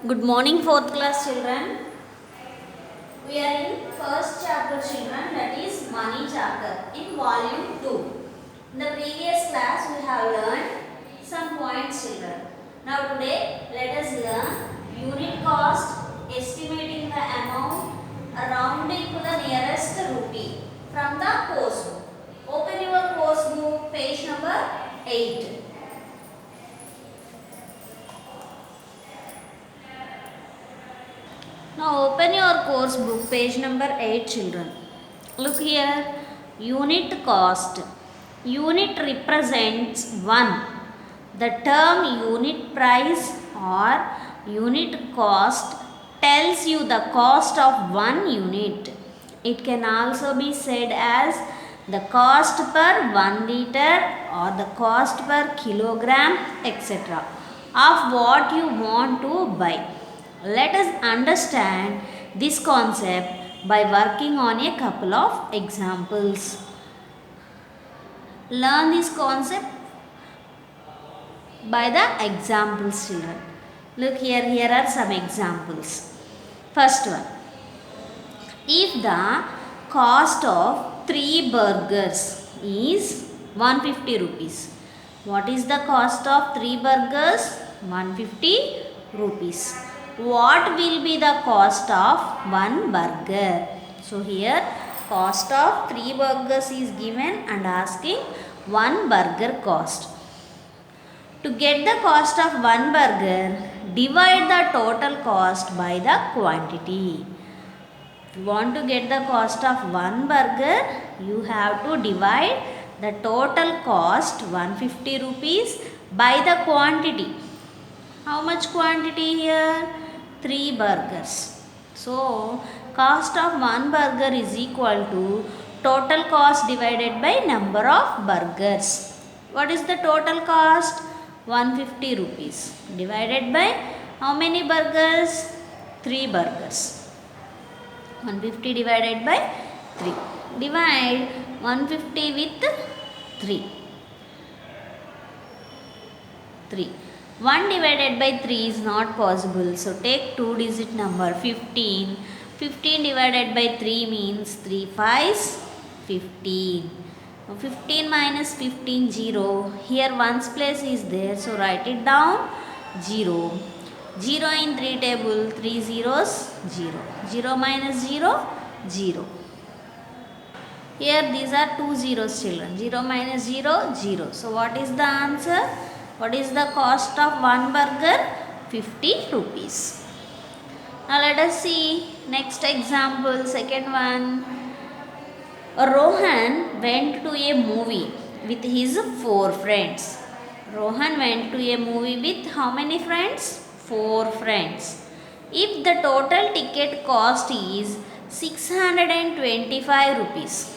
Good morning, fourth class children. We are in first chapter, children, that is money chapter in volume 2. In the previous class, we have learned some points, children. Now today, let us learn unit cost, estimating the amount, rounding to the nearest rupee from the course book. Open your course book, page number 8. Now open your course book, page number 8, children. Look here, unit cost. Unit represents 1. The term unit price or unit cost tells you the cost of 1 unit. It can also be said as the cost per 1 liter or the cost per kilogram, etc. of what you want to buy. Let us understand this concept by working on a couple of examples. Learn this concept by the examples, children. Look here are some examples. First one, if the cost of 3 burgers is 150 rupees. What is the cost of 3 burgers? 150 rupees. What will be the cost of 1 burger? So here cost of 3 burgers is given and asking 1 burger cost. To get the cost of 1 burger, divide the total cost by the quantity. If you want to get the cost of 1 burger, you have to divide the total cost 150 rupees by the quantity. How much quantity here? 3 burgers. So, cost of 1 burger is equal to total cost divided by number of burgers. What is the total cost? 150 rupees. Divided by how many burgers? 3 burgers. 150 divided by 3. Divide 150 with 3. 3. 1 divided by 3 is not possible. So, take 2-digit number 15. 15 divided by 3 means 3 5s 15. 15 minus 15, 0. Here ones place is there. So, write it down 0. 0 in 3 table, 3 zeros, 0. 0 minus 0, 0. Here these are 2 zeros, children. 0 minus 0, 0. So, what is the answer? What is the cost of 1 burger? 50 rupees. Now let us see next example, second one. Rohan went to a movie with his 4 friends. Rohan went to a movie with how many friends? 4 friends. If the total ticket cost is 625 rupees.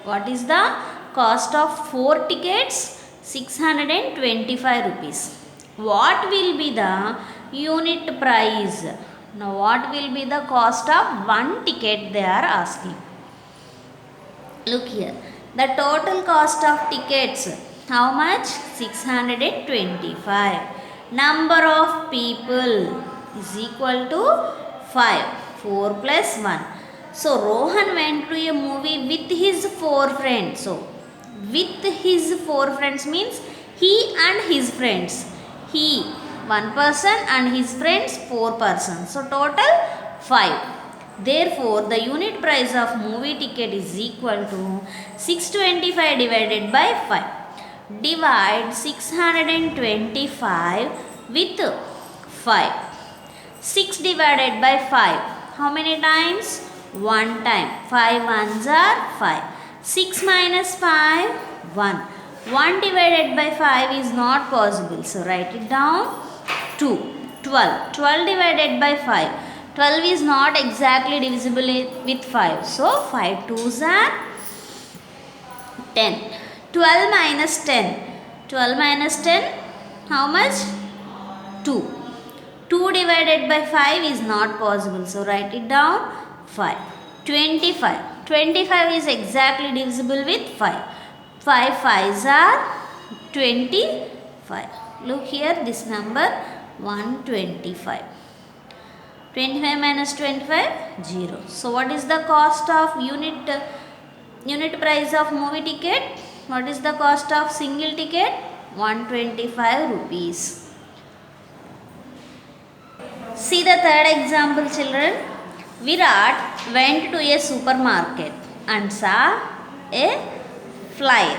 What is the cost of 4 tickets? 625 rupees. What will be the unit price? Now what will be the cost of 1 ticket they are asking? Look here. The total cost of tickets, how much? 625. Number of people is equal to 5. 4 plus 1. So Rohan went to a movie with his 4 friends. So with his 4 friends means he and his friends. He, 1 person, and his friends, 4 persons. So total 5. Therefore, the unit price of movie ticket is equal to 625 divided by 5. Divide 625 with 5. 6 divided by 5. How many times? 1 time. 5 ones are 5. 6 minus 5, 1. 1 divided by 5 is not possible. So, write it down. 2. 12. 12 divided by 5. 12 is not exactly divisible with 5. So, 5 2s are 10. 12 minus 10. 12 minus 10, how much? 2. 2 divided by 5 is not possible. So, write it down. 5. 25. 25 is exactly divisible with 5. 5 5s are 25. Look here, this number 125. 25 minus 25, 0. So what is the cost of unit price of movie ticket? What is the cost of single ticket? 125 rupees. See the third example, children. Virat went to a supermarket and saw a flyer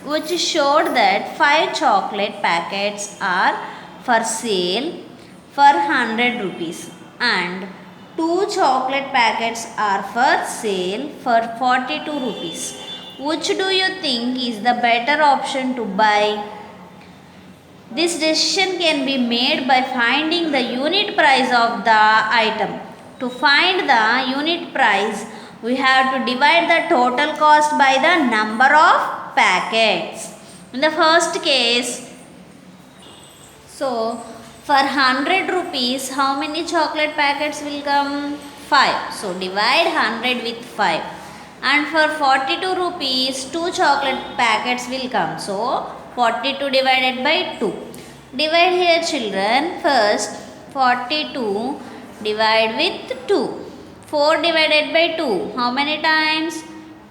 which showed that 5 chocolate packets are for sale for 100 rupees and 2 chocolate packets are for sale for 42 rupees. Which do you think is the better option to buy? This decision can be made by finding the unit price of the item. To find the unit price, we have to divide the total cost by the number of packets. In the first case, so for 100 rupees, how many chocolate packets will come? 5. So divide 100 with 5. And for 42 rupees, 2 chocolate packets will come. So 42 divided by 2. Divide here, children. First 42 divide with 2. 4 divided by 2. How many times?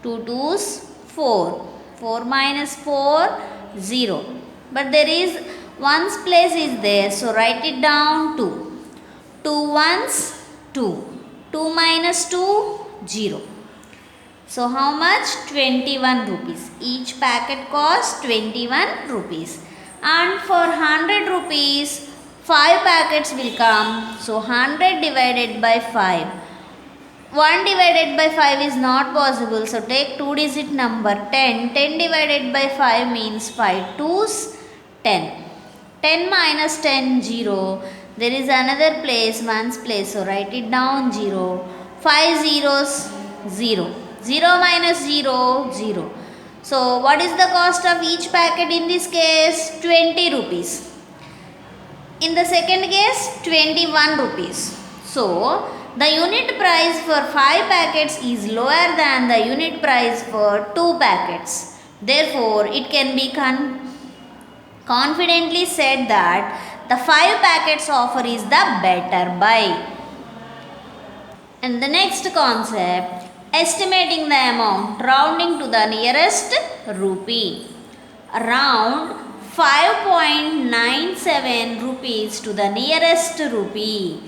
2 2's 4. 4 minus 4, 0. But there is ones place is there. So write it down 2. 2 ones 2. 2 minus 2, 0. So how much? 21 rupees. Each packet costs 21 rupees. And for 100 rupees, 5 packets will come. So 100 divided by 5. 1 divided by 5 is not possible. So take 2 digit number 10. 10 divided by 5 means 5 2's 10. 10 minus 10, 0. There is another place, ones place. So write it down 0. 5 zeros, 0. 0 minus 0, 0. So what is the cost of each packet in this case? 20 rupees. In the second case, 21 rupees. So the unit price for 5 packets is lower than the unit price for 2 packets. Therefore, it can be confidently said that the 5 packets offer is the better buy. And the next concept, estimating the amount, rounding to the nearest rupee. Round 5.97 rupees to the nearest rupee.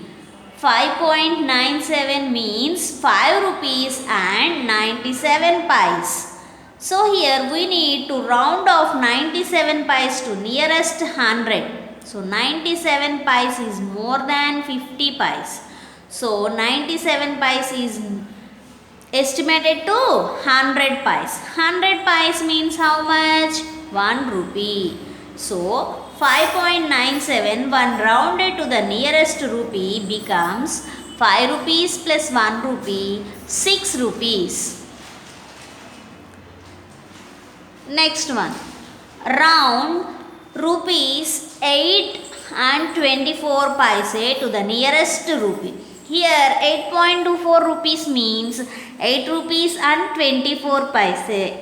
5.97 means 5 rupees and 97 pies. So here we need to round off 97 pies to nearest 100. So 97 pies is more than 50 pies. So 97 pies is estimated to 100 pies. 100 pies means how much? 1 rupee. So 5.97 when rounded to the nearest rupee becomes 5 rupees plus 1 rupee, 6 rupees. Next one, round rupees 8 and 24 paise to the nearest rupee. Here 8.24 rupees means 8 rupees and 24 paise.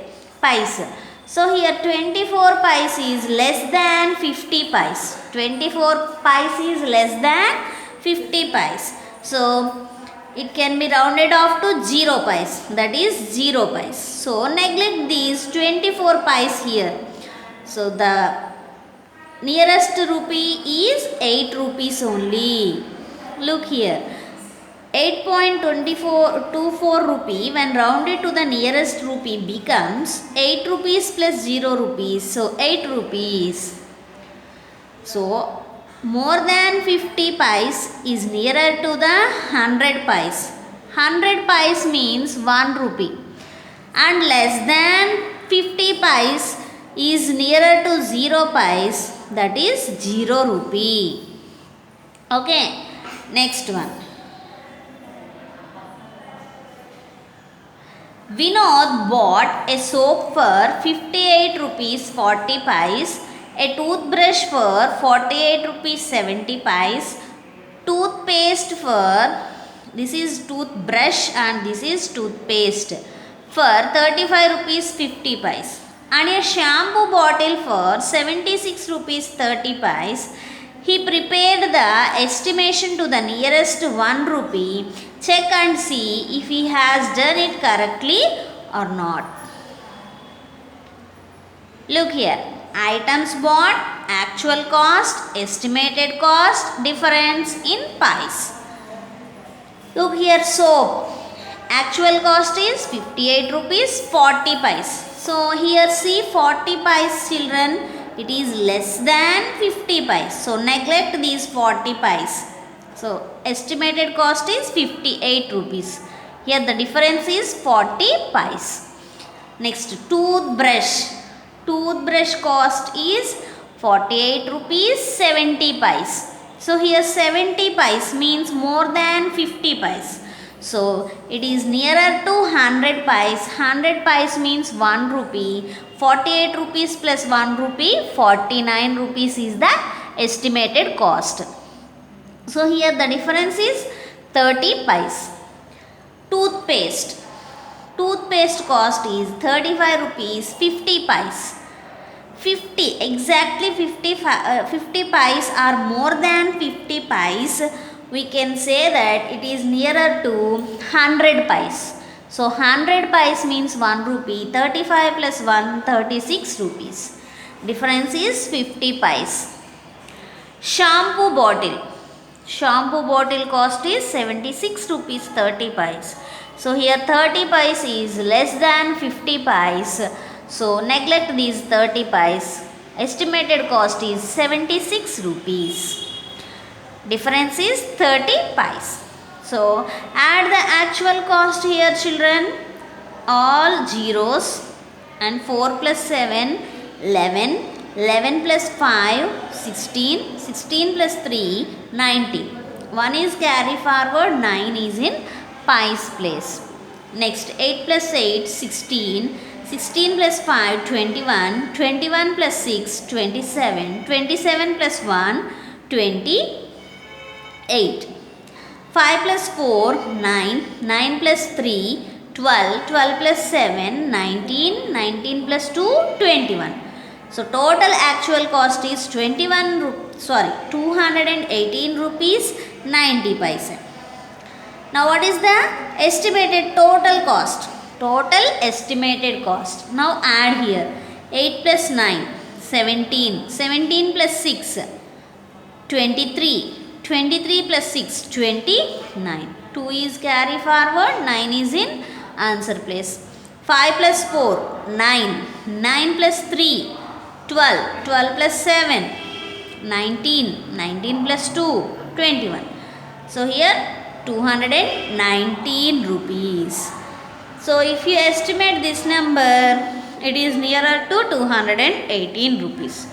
So here 24 pies is less than 50 pies. 24 pies is less than 50 pies. So it can be rounded off to 0 pies. That is 0 pies. So neglect these 24 pies here. So the nearest rupee is 8 rupees only. Look here. 8.24 rupee when rounded to the nearest rupee becomes 8 rupees plus 0 rupees. So 8 rupees. So more than 50 pies is nearer to the 100 pies. 100 pies means 1 rupee. And less than 50 pies is nearer to 0 pies. That is 0 rupee. Okay. Next one. Vinod bought a soap for 58 rupees 40 pies, a toothbrush for 48 rupees 70 pies, toothpaste for, this is toothbrush and this is toothpaste, for 35 rupees 50 pies, and a shampoo bottle for 76 rupees 30 pies, He prepared the estimation to the nearest 1 rupee. Check and see if he has done it correctly or not. Look here. Items bought, actual cost, estimated cost, difference in pies. Look here, soap. Actual cost is 58 rupees 40 pies. So here see 40 pies, children. It is less than 50 pies. So neglect these 40 pies. So estimated cost is 58 rupees. Here the difference is 40 pies. Next, toothbrush. Toothbrush cost is 48 rupees 70 pies. So here 70 pies means more than 50 pies. So it is nearer to 100 pies. 100 pies means 1 rupee. 48 rupees plus 1 rupee, 49 rupees is the estimated cost. So here the difference is 30 pies. Toothpaste. Toothpaste cost is 35 rupees 50 pies. 50, exactly 50 pies are more than 50 pies. We can say that it is nearer to 100 pies. So 100 pies means 1 rupee. 35 plus 1, 36 rupees. Difference is 50 pies. Shampoo bottle. Shampoo bottle cost is 76 rupees 30 pies. So here 30 pies is less than 50 pies. So neglect these 30 pies. Estimated cost is 76 rupees. Difference is 30 pies. So add the actual cost here, children. All zeros. And 4 plus 7, 11. 11 plus 5, 16. 16 plus 3, 19. 1 is carry forward, 9 is in pies place. Next, 8 plus 8, 16. 16 plus 5, 21. 21 plus 6, 27. 27 plus 1, 28. 5 plus 4, 9. 9 plus 3, 12. 12 plus 7, 19. 19 plus 2, 21. So total actual cost is 218 rupees 90 paisa. Now what is the estimated total cost? Total estimated cost. Now add here 8 plus 9, 17. 17 plus 6, 23. 23 plus 6, 29. 2 is carry forward, 9 is in answer place. 5 plus 4, 9. 9 plus 3, 12. 12 plus 7, 19. 19 plus 2, 21. So here 219 rupees. So if you estimate this number, it is nearer to 218 rupees.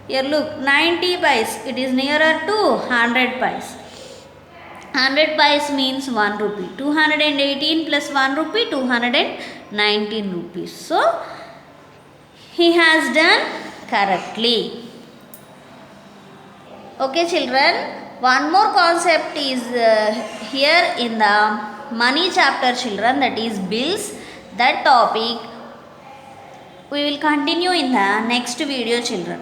Here look, 90 pies, it is nearer to 100 pies. 100 pies means 1 rupee. 218 plus 1 rupee, 219 rupees. So he has done correctly. Okay, children. One more concept is here in the money chapter, children, that is bills. That topic we will continue in the next video, children.